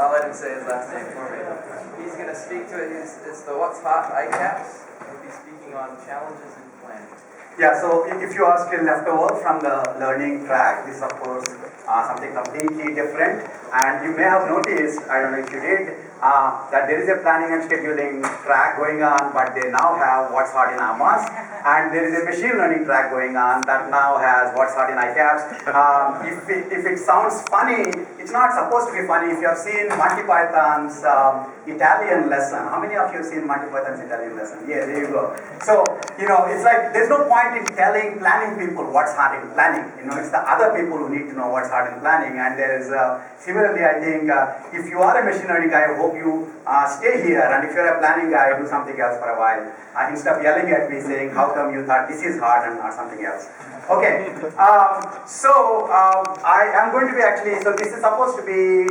I'll let him say his last name for me. He's going to speak to it. It's the What's Hot ICAPS. He'll be speaking on challenges in planning. Yeah, so if you are still left over from the learning track, this is of course something completely different. And you may have noticed, I don't know if you did, that there is a planning and scheduling track going on, but they now have What's Hot in AMAS. And there is a machine learning track going on that now has What's Hot in ICAPS. If it sounds funny, it's not supposed to be funny. If you have seen Monty Python's Italian lesson, how many of you have seen Monty Python's Italian lesson? Yeah, there you go. So, it's like there's no point in telling planning people what's hard in planning. It's the other people who need to know what's hard in planning. And there is, similarly, I think, if you are a machine learning guy, I hope you stay here. And if you're a planning guy, do something else for a while. Instead of yelling at me saying, how come you thought this is hard and not something else? Okay, so I am going to be actually, so this is supposed to be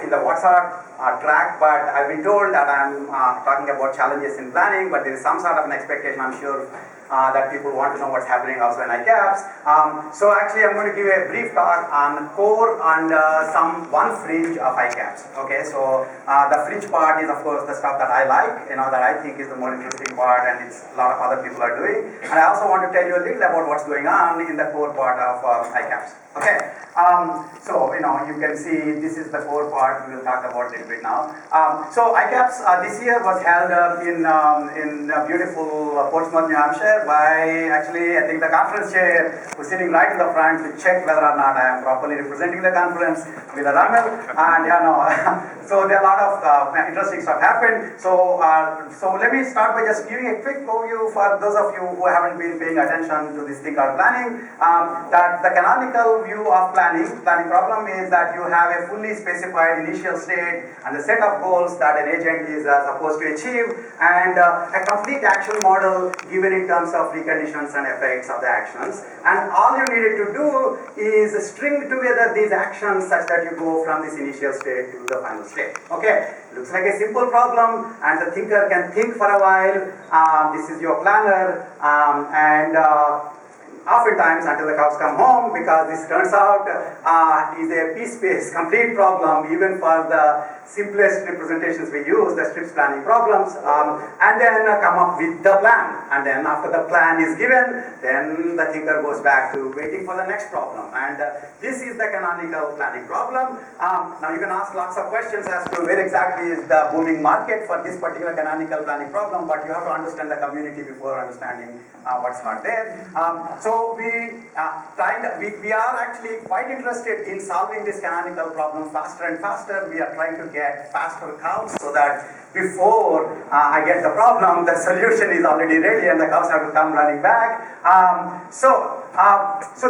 in the What's Hard track, but I've been told that I'm talking about challenges in planning, but there is some sort of an expectation, I'm sure, that people want to know what's happening also in ICAPS. So actually I'm going to give a brief talk on core and one fringe of ICAPS. Okay, so the fringe part is of course the stuff that I like, that I think is the more interesting part, and it's a lot of other people are doing. And I also want to tell you a little about what's going on in the core part of ICAPS. Okay, so you can see this is the core part. We will talk about it a little bit now. So ICAPS this year was held in beautiful Portsmouth, New Hampshire by actually I think the conference chair who's sitting right in the front to check whether or not I am properly representing the conference with a Ramel. And so there are a lot of interesting stuff happened. So let me start by just giving a quick overview for those of you who haven't been paying attention to this thing called planning. That the canonical view of planning problem is that you have a fully specified initial state and the set of goals that an agent is supposed to achieve, and a complete action model given in terms of preconditions and effects of the actions. And all you needed to do is string together these actions such that you go from this initial state to the final state. Okay, looks like a simple problem, and the thinker can think for a while. This is your planner, and oftentimes until the cows come home, because this turns out is a piece-based complete problem even for the simplest representations we use, the strict planning problems, and then come up with the plan. And then after the plan is given, then the thinker goes back to waiting for the next problem. And this is the canonical planning problem. Now you can ask lots of questions as to where exactly is the booming market for this particular canonical planning problem, but you have to understand the community before understanding what's hard there. So we are actually quite interested in solving this canonical problem faster and faster. We are trying to get faster cows so that before I get the problem, the solution is already ready and the cows have to come running back. So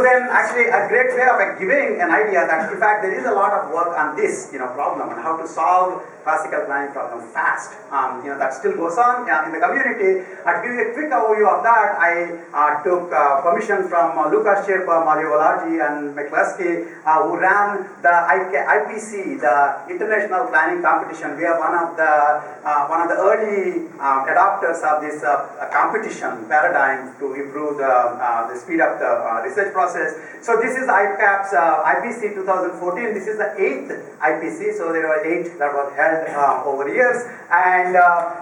then actually a great way of giving an idea that in fact there is a lot of work on this problem and how to solve classical planning problem fast. That still goes on in the community. To give you a quick overview of that, I took permission from Lucas Sherpa, Mario Velarde, and McCluskey, who ran the IPC, the International Planning Competition. We are one of the early adopters of this competition paradigm to improve the speed of the research process. So this is ICAPS IPC 2014. This is the 8th IPC. So there were 8 that were held over years, and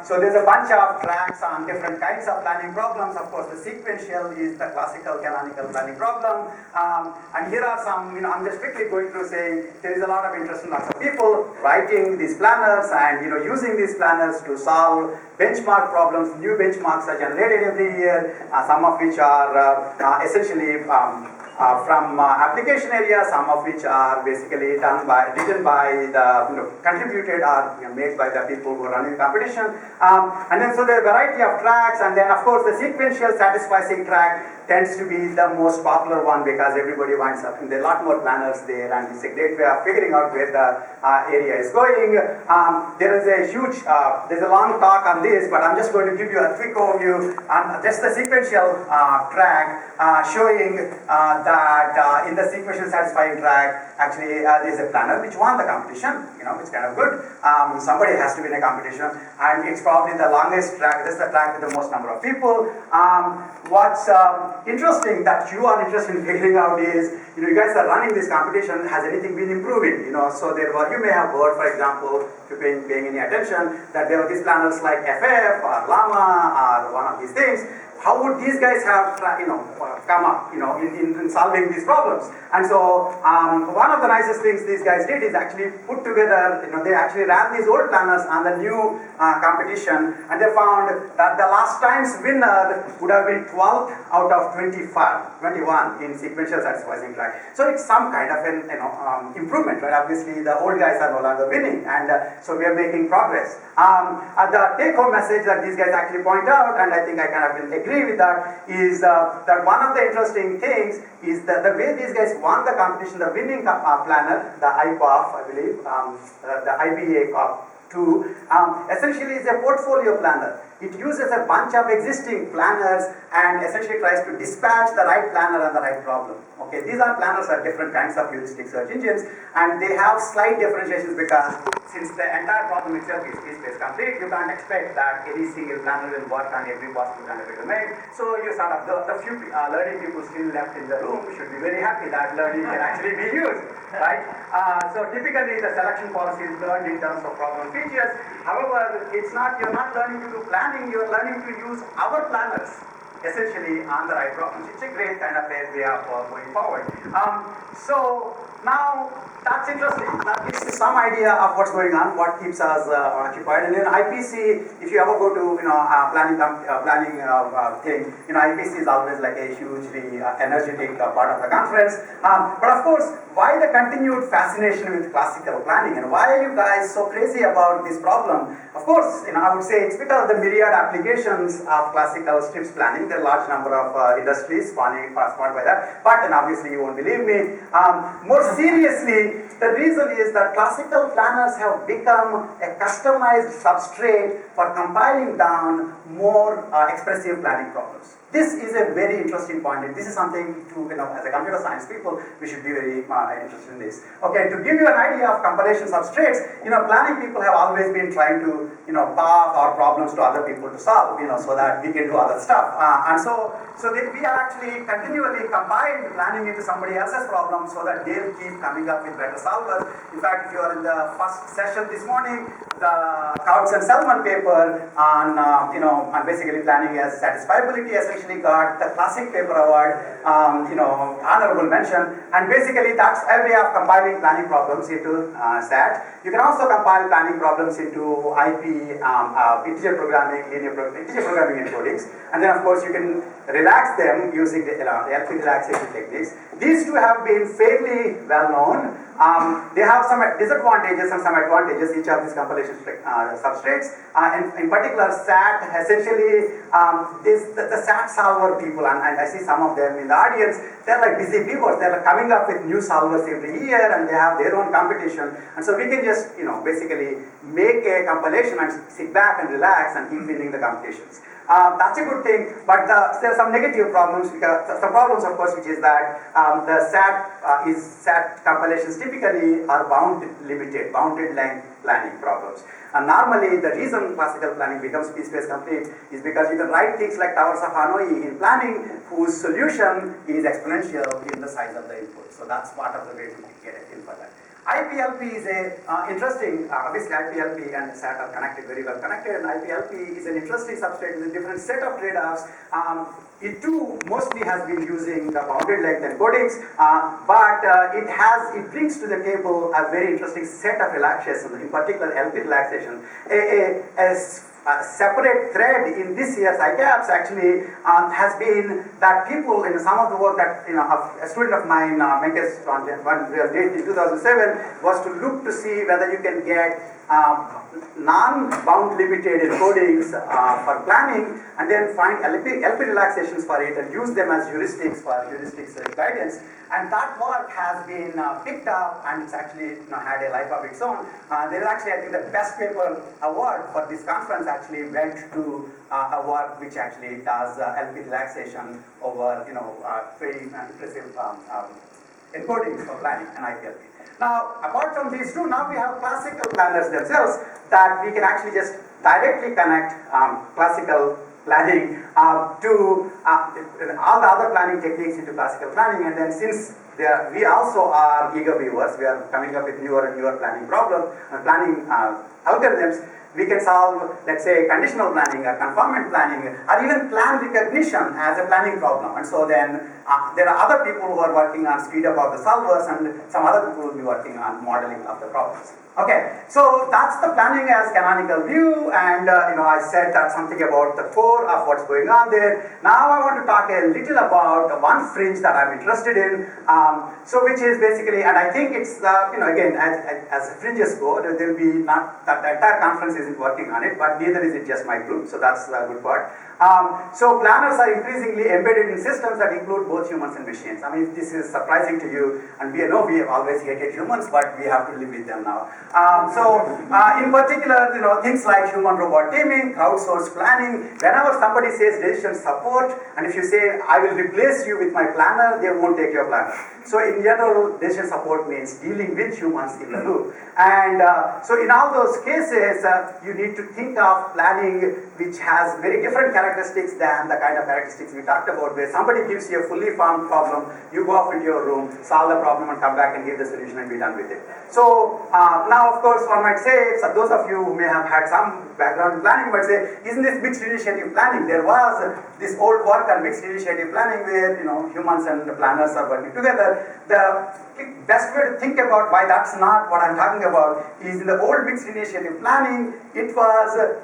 so there's a bunch of tracks on different kinds of planning problems. Of course, the sequential is the classical canonical planning problem, and here are some, I'm just quickly going through saying there is a lot of interest in lots of people writing these planners and using these planners to solve benchmark problems. New benchmarks are generated every year, some of which are essentially from application areas, some of which are basically written by the contributed or made by the people who are running the competition. And then so there are a variety of tracks, and then of course the sequential satisficing track tends to be the most popular one because everybody winds up, and there are a lot more planners there, and it's a great way of figuring out where the area is going. There is a huge, there's a long talk on this, but I'm just going to give you a quick overview on just the sequential track, showing that in the sequential satisfying track, actually there's a planner which won the competition. which is kind of good. Somebody has to win a competition, and it's probably the longest track. This is the track with the most number of people. What's interesting that you are interested in figuring out is, you guys are running this competition. Has anything been improving? So you may have heard, for example, if you're paying any attention, that there are these planners like FF or Llama or one of these things. How would these guys have, come up, in solving these problems? And so, one of the nicest things these guys did is actually put together, they actually ran these old planners on the new competition, and they found that the last time's winner would have been 12th out of 21 in sequential satisficing track. So it's some kind of an improvement, right? Obviously, the old guys are no longer winning, and so we are making progress. The take-home message that these guys actually point out, and I think I kind of will agree with that, is that one of the interesting things is that the way these guys won the competition, the winning planner, the IPOF, I believe, the IPA COP 2, essentially is a portfolio planner. It uses a bunch of existing planners and essentially tries to dispatch the right planner on the right problem. Okay, these planners are different kinds of heuristic search engines, and they have slight differentiations because since the entire problem itself is space complete, you can't expect that any single planner will work on every possible candidate domain. So you sort of, the few learning people still left in the room should be very happy that learning can actually be used, right? So typically the selection policy is learned in terms of problem features. However, you're not learning to do planning, you're learning to use our planners essentially on the right problems. It's a great kind of a way of going forward. So now that's interesting. That gives you some idea of what's going on, what keeps us occupied. And in IPC, if you ever go to planning thing, IPC is always like a hugely energetic part of the conference. But of course, why the continued fascination with classical planning, and why are you guys so crazy about this problem? Of course, I would say it's because of the myriad applications of classical STRIPS planning. There are a large number of industries spawned by that. But, and obviously you won't believe me, more seriously, the reason is that classical planners have become a customized substrate for compiling down more expressive planning problems. This is a very interesting point, and this is something to, as a computer science people, we should be very interested in this. Okay, to give you an idea of compilation substrates, planning people have always been trying to, pass our problems to other people to solve, so that we can do other stuff. And so we have actually continually combined planning into somebody else's problem so that they'll keep coming up with better solvers. In fact, if you are in the first session this morning, the Couts and Selman paper on, on basically planning as satisfiability essentially got the classic paper award, honorable mention, and basically that's a way of compiling planning problems into SAT. You can also compile planning problems into IP, integer programming, integer programming encodings, and then of course you can relax them using the LP relaxation techniques. These two have been fairly well known. They have some disadvantages and some advantages, each of these compilation substrates. In particular, SAT, essentially, the SAT solver people, and I see some of them in the audience, they're like busy people. They're coming up with new solvers every year, and they have their own competition. And so we can just, basically make a compilation and sit back and relax and keep winning the competitions. That's a good thing, but there are some negative problems, because some problems, of course, which is that the SAT compilations typically are bounded length planning problems. And normally, the reason classical planning becomes piece-space complete is because you can write things like towers of Hanoi in planning, whose solution is exponential in the size of the input. So that's part of the way to get a feel for that. IPLP is interesting, obviously IPLP and SAT are very well connected, and IPLP is an interesting substrate with a different set of trade-offs. It too mostly has been using the bounded length encodings, but it brings to the table a very interesting set of relaxations, in particular LP relaxation. A separate thread in this year's ICAPS actually has been that people in some of the work that a student of mine, Menkes did in 2007, was to look to see whether you can get non-bound limited encodings for planning, and then find LP relaxations for it and use them as heuristics for heuristics guidance. And that work has been picked up, and it's actually had a life of its own. There is actually, I think, the best paper award for this conference actually went to a work which actually does LP relaxation over very impressive encodings for planning and IPLP. Now, apart from these two, now we have classical planners themselves that we can actually just directly connect classical planning to all the other planning techniques into classical planning, and then since we also are eager viewers, we are coming up with newer and newer planning planning algorithms. We can solve, let's say, conditional planning or conformant planning or even plan recognition as a planning problem. And so then there are other people who are working on speed up of the solvers, and some other people will be working on modeling of the problems. Okay, so that's the planning as canonical view, and I said that something about the core of what's going on there. Now I want to talk a little about one fringe that I'm interested in, so which is basically, and I think it's again as fringes go, there will be not that the entire conference isn't working on it, but neither is it just my group, so that's the good part. So planners are increasingly embedded in systems that include both humans and machines. I mean, if this is surprising to you, and we know we have always hated humans, but we have to live with them now. In particular, things like human-robot teaming, crowdsourced planning. Whenever somebody says decision support, and if you say, I will replace you with my planner, they won't take your planner. So in general, decision support means dealing with humans in the loop. And so in all those cases, you need to think of planning which has very different characteristics than the kind of characteristics we talked about, where somebody gives you a fully formed problem, you go off into your room, solve the problem and come back and give the solution and be done with it. So now of course one might say, so those of you who may have had some background in planning might say, isn't this mixed initiative planning? There was this old work on mixed initiative planning where humans and the planners are working together. The best way to think about why that's not what I'm talking about is in the old mixed initiative planning, it was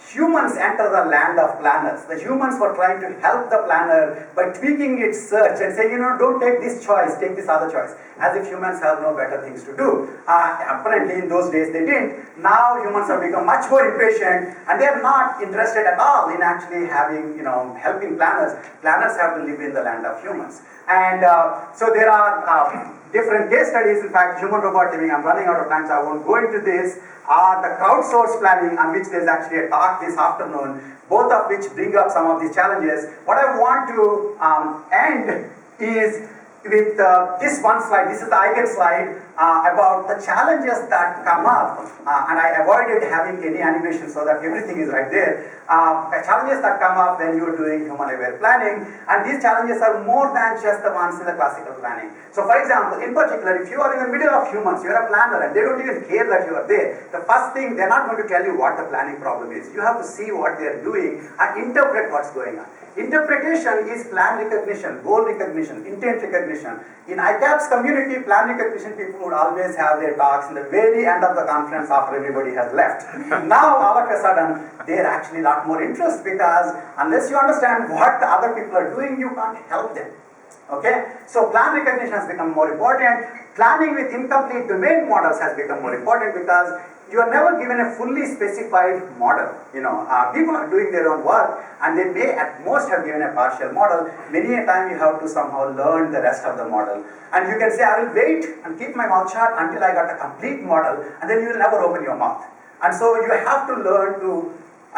humans enter the land of planners. The humans were trying to help the planner by tweaking its search and saying, don't take this choice, take this other choice, as if humans have no better things to do. Apparently in those days they didn't. Now humans have become much more impatient, and they are not interested at all in actually having, helping planners. Planners have to live in the land of humans. And so there are different case studies. In fact, human-robot teaming, I'm running out of time, so I won't go into this. The crowdsourced planning, on which there's actually a talk this afternoon, both of which bring up some of these challenges. What I want to end is with this one slide. This is the icon slide about the challenges that come up, and I avoided having any animation so that everything is right there. The challenges that come up when you're doing human-aware planning, and these challenges are more than just the ones in the classical planning. So for example, in particular, if you are in the middle of humans, you're a planner and they don't even care that you are there, the first thing, they're not going to tell you what the planning problem is. You have to see what they're doing and interpret what's going on. Interpretation is plan recognition, goal recognition, intent recognition. In ICAP's community, plan recognition people would always have their talks in the very end of the conference after everybody has left. Now, all of a sudden, they're actually a lot more interest, because unless you understand what the other people are doing, you can't help them. Okay? So plan recognition has become more important. Planning with incomplete domain models has become more important, because you are never given a fully specified model. People are doing their own work, and they may at most have given a partial model. Many a time you have to somehow learn the rest of the model. And you can say, I will wait and keep my mouth shut until I got a complete model, and then you will never open your mouth. And so you have to learn to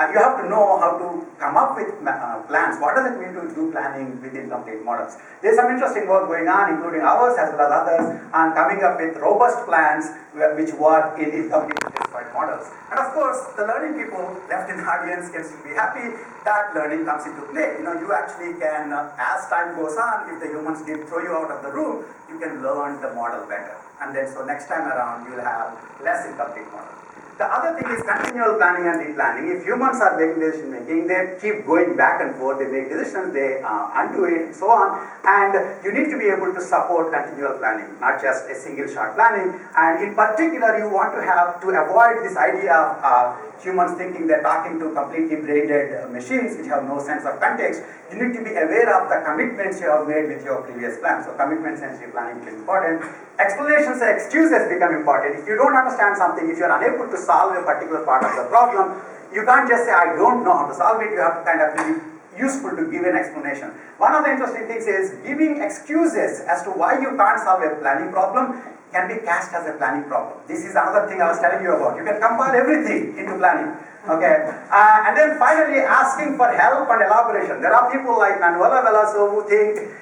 you have to know how to come up with plans. What does it mean to do planning with incomplete models? There's some interesting work going on, including ours as well as others, on coming up with robust plans which work in incomplete specified models. And of course, the learning people left in the audience can be happy that learning comes into play. You actually can, as time goes on, if the humans did throw you out of the room, you can learn the model better. And then so next time around, you'll have less incomplete models. The other thing is continual planning and replanning. If humans are making decision making, they keep going back and forth, they make decisions, they undo it, and so on. And you need to be able to support continual planning, not just a single shot planning. And in particular, you want to avoid this idea of humans thinking they're talking to completely brain-dead machines which have no sense of context. You need to be aware of the commitments you have made with your previous plan. So commitment-sensitive planning is important. Explanations and excuses become important. If you don't understand something, if you're unable to solve a particular part of the problem, you can't just say, I don't know how to solve it. You have to kind of useful to give an explanation. One of the interesting things is giving excuses as to why you can't solve a planning problem can be cast as a planning problem. This is another thing I was telling you about. You can compile everything into planning. Okay, and then finally asking for help and elaboration. There are people like Manuela Veloso who think,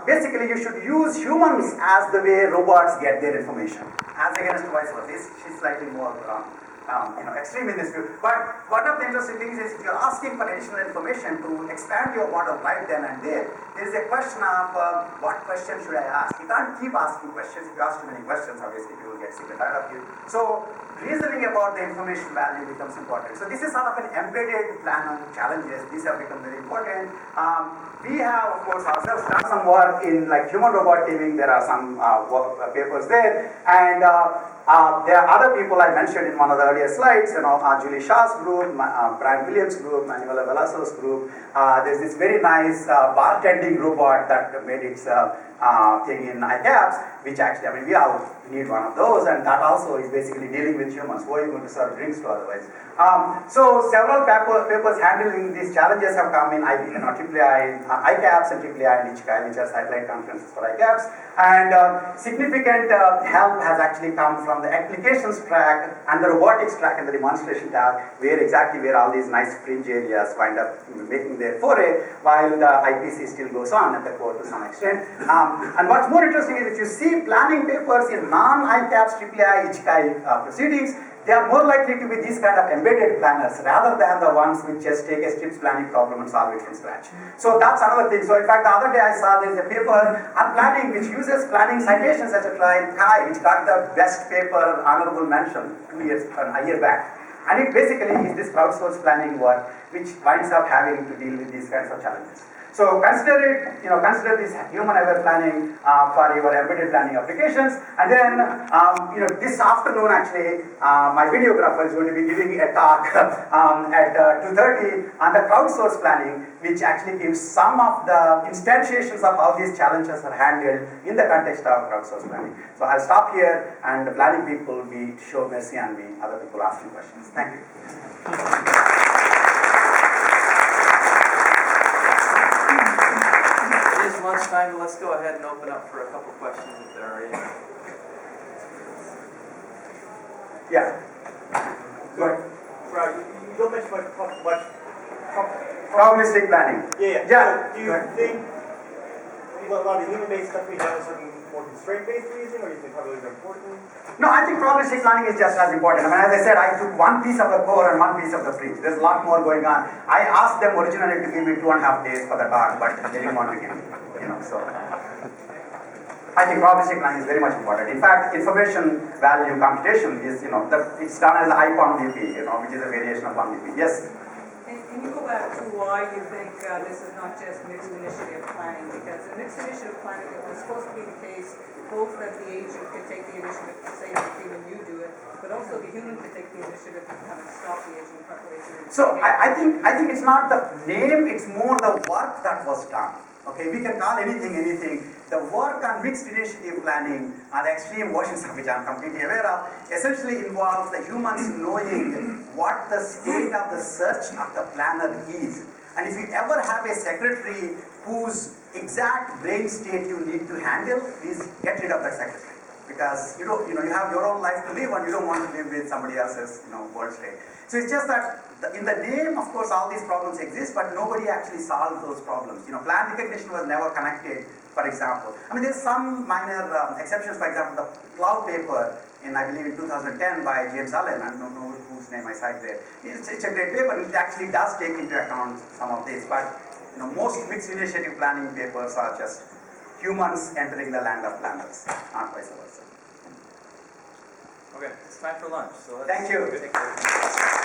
basically you should use humans as the way robots get their information, as against vice versa. She's slightly more extreme in this view. But one of the interesting things is if you're asking for additional information to expand your model right then and there is a question of what question should I ask? You can't keep asking questions. If you ask too many questions, obviously people will get sick and tired of you. So reasoning about the information value becomes important. So this is sort of an embedded plan on challenges. These have become very important. We have, of course, ourselves done some work in like human robot teaming. There are some papers there, and there are other people I mentioned in one of the earlier slides. Julie Shah's group, Brian Williams' group, Manuela Veloso's group. There's this very nice bartending robot that made its thing in ICAPS, which actually, we all need one of those, and that also is basically dealing with humans. Who are you going to serve drinks to otherwise? So several papers handling these challenges have come in ICAPS and IIII and ICHICAI, which are satellite conferences for ICAPS. And significant help has actually come from the applications track and the robotics track and the demonstration tab, where all these nice fringe areas wind up making their foray, while the IPC still goes on at the core to some extent. And what's more interesting is if you see planning papers in non-ICAPS, IIII, ICHICAI proceedings, they are more likely to be these kind of embedded planners rather than the ones which just take a strips planning problem and solve it from scratch. So that's another thing. So in fact, the other day I saw there is a paper on planning which uses planning citations, etc. in CHI, which got the best paper honorable mention a year back. And it basically is this crowdsourced planning work which winds up having to deal with these kinds of challenges. So consider this human-aware planning for your embedded planning applications. And then, this afternoon actually, my videographer is going to be giving a talk at 2:30 on the crowdsourced planning, which actually gives some of the instantiations of how these challenges are handled in the context of crowdsourced planning. So I'll stop here, and the planning people will show mercy and other people asking questions. Thank you. Lunchtime, but let's go ahead and open up for a couple questions if there are any. Yeah. Go ahead. Right, you don't mention much Probabilistic planning. Yeah. Yeah. So do you think a lot of the human-based stuff we have is certain more constraint-based reasoning, or do you think probabilities are important? No, I think probabilistic planning is just as important. As I said, I took one piece of the core and one piece of the fringe. There's a lot more going on. I asked them originally to give me 2.5 days for the talk, but they didn't want to give me. So I think probabilistic planning is very much important. In fact, information value computation is, it's done as IPON VP, which is a variation of 1VP. Yes? Can you go back to why you think this is not just mixed initiative planning? Because in mixed initiative planning, it was supposed to be the case both that the agent could take the initiative to say anything and you do it, but also the human could take the initiative to kind of stop the agent preparation. So I think it's not the name, it's more the work that was done. Okay, we can call anything. The work on mixed initiative planning, the extreme versions of which I'm completely aware of, essentially involves the humans knowing what the state of the search of the planner is. And if you ever have a secretary whose exact brain state you need to handle, please get rid of that secretary. Because you have your own life to live and you don't want to live with somebody else's world state. So it's just that in the name, of course, all these problems exist, but nobody actually solves those problems. Plan recognition was never connected, for example. There's some minor exceptions. For example, the cloud paper I believe in 2010 by James Allen, I don't know whose name I cite there. It's a great paper. It actually does take into account some of this, but most mixed initiative planning papers are just humans entering the land of planners, not vice versa. Okay, it's time for lunch. So let's Thank you. take a-